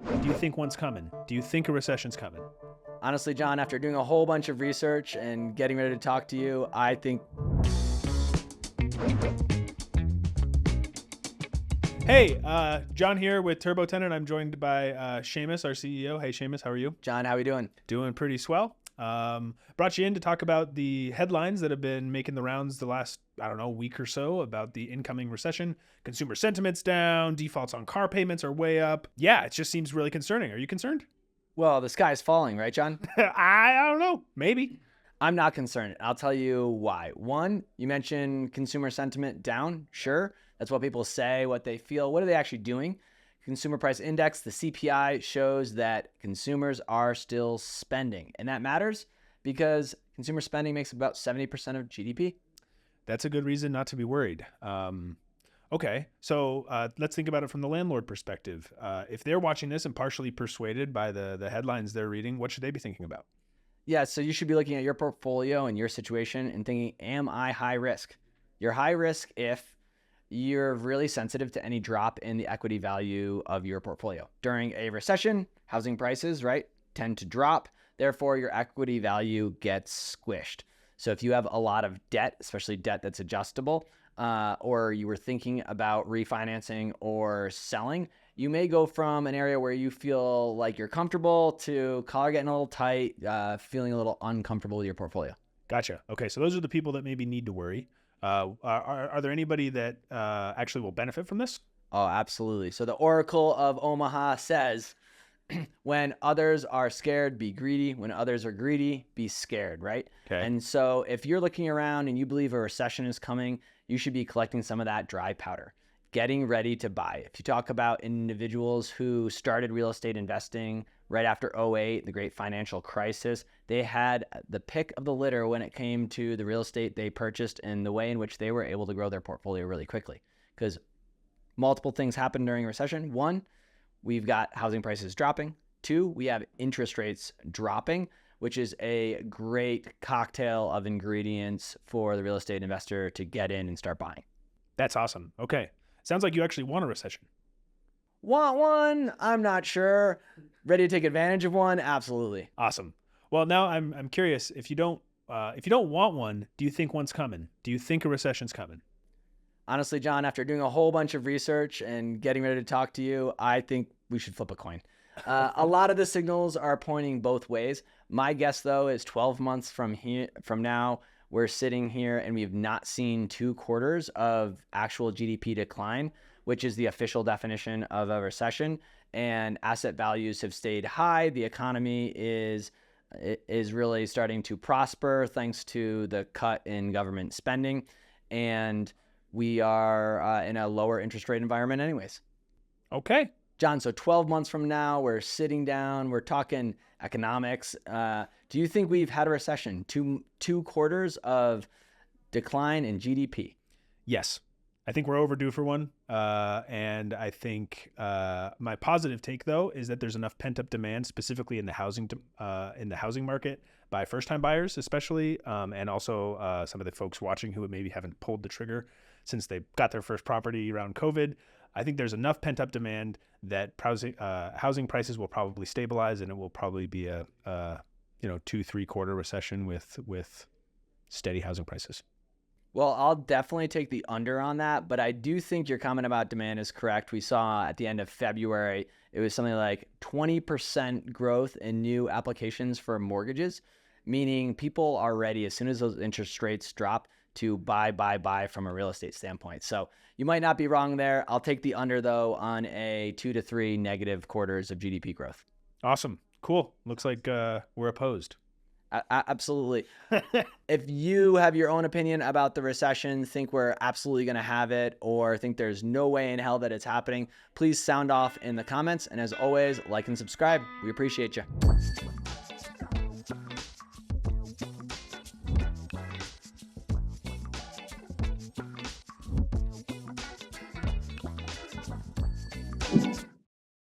Do you think one's coming? Do you think a recession's coming? Honestly, John, after doing a whole bunch of research and getting ready to talk to you, I think. Hey, John here with TurboTenant. I'm joined by Seamus, our CEO. Hey, Seamus, how are you? John, how are we doing? Doing pretty swell. Brought you in to talk about the headlines that have been making the rounds the last, week or so about the incoming recession. Consumer sentiment's down, defaults on car payments are way up. Yeah, it just seems really concerning. Are you concerned? Well, the sky's falling, right, John? I don't know. Maybe. I'm not concerned. I'll tell you why. One, you mentioned consumer sentiment down. Sure, that's what people say, what they feel. What are they actually doing? Consumer Price Index, the CPI, shows that consumers are still spending. And that matters because consumer spending makes about 70% of GDP. That's a good reason not to be worried. Okay, so let's think about it from the landlord perspective. If they're watching this and partially persuaded by the headlines they're reading, what should they be thinking about? Yeah, so you should be looking at your portfolio and your situation and thinking, am I high risk? You're high risk if you're really sensitive to any drop in the equity value of your portfolio. During a recession, housing prices, tend to drop. Therefore, your equity value gets squished. So if you have a lot of debt, especially debt that's adjustable, or you were thinking about refinancing or selling, you may go from an area where you feel like you're comfortable to collar getting a little tight, feeling a little uncomfortable with your portfolio. Gotcha. Okay, so those are the people that maybe need to worry. Are there anybody that actually will benefit from this? Oh, absolutely. So the Oracle of Omaha says, when others are scared, be greedy. When others are greedy, be scared, right? Okay. And so if you're looking around and you believe a recession is coming, you should be collecting some of that dry powder, getting ready to buy. If you talk about individuals who started real estate investing right after 2008, the great financial crisis, they had the pick of the litter when it came to the real estate they purchased and the way in which they were able to grow their portfolio really quickly. Because multiple things happen during a recession. One, we've got housing prices dropping. Two, we have interest rates dropping, which is a great cocktail of ingredients for the real estate investor to get in and start buying. That's awesome. Okay. Sounds like you actually want a recession. Want one? I'm not sure. Ready to take advantage of one? Absolutely. Awesome. Well, now I'm curious, if you don't want one, do you think one's coming? Do you think a recession's coming? Honestly, John, after doing a whole bunch of research and getting ready to talk to you, I think we should flip a coin. A lot of the signals are pointing both ways. My guess, though, is 12 months from now, we're sitting here and we've not seen 2 quarters of actual GDP decline, which is the official definition of a recession. And asset values have stayed high. The economy is really starting to prosper thanks to the cut in government spending. And we are in a lower interest rate environment anyways. Okay. John, so 12 months from now, we're sitting down, we're talking economics. Do you think we've had a recession? Two quarters of decline in GDP? Yes. I think we're overdue for one. And I think my positive take, though, is that there's enough pent-up demand, specifically in the housing market by first-time buyers, especially, and also some of the folks watching who maybe haven't pulled the trigger since they got their first property around COVID. I think there's enough pent-up demand that housing prices will probably stabilize, and it will probably be a 2-3 quarter recession with steady housing prices. Well, I'll definitely take the under on that, but I do think your comment about demand is correct. We saw at the end of February, it was something like 20% growth in new applications for mortgages, meaning people are ready as soon as those interest rates drop to buy from a real estate standpoint. So you might not be wrong there. I'll take the under, though, on a 2 to 3 negative quarters of GDP growth. Awesome. Cool. Looks like we're opposed. Absolutely. If you have your own opinion about the recession, think we're absolutely going to have it, or think there's no way in hell that it's happening, please sound off in the comments. And as always, like and subscribe. We appreciate you.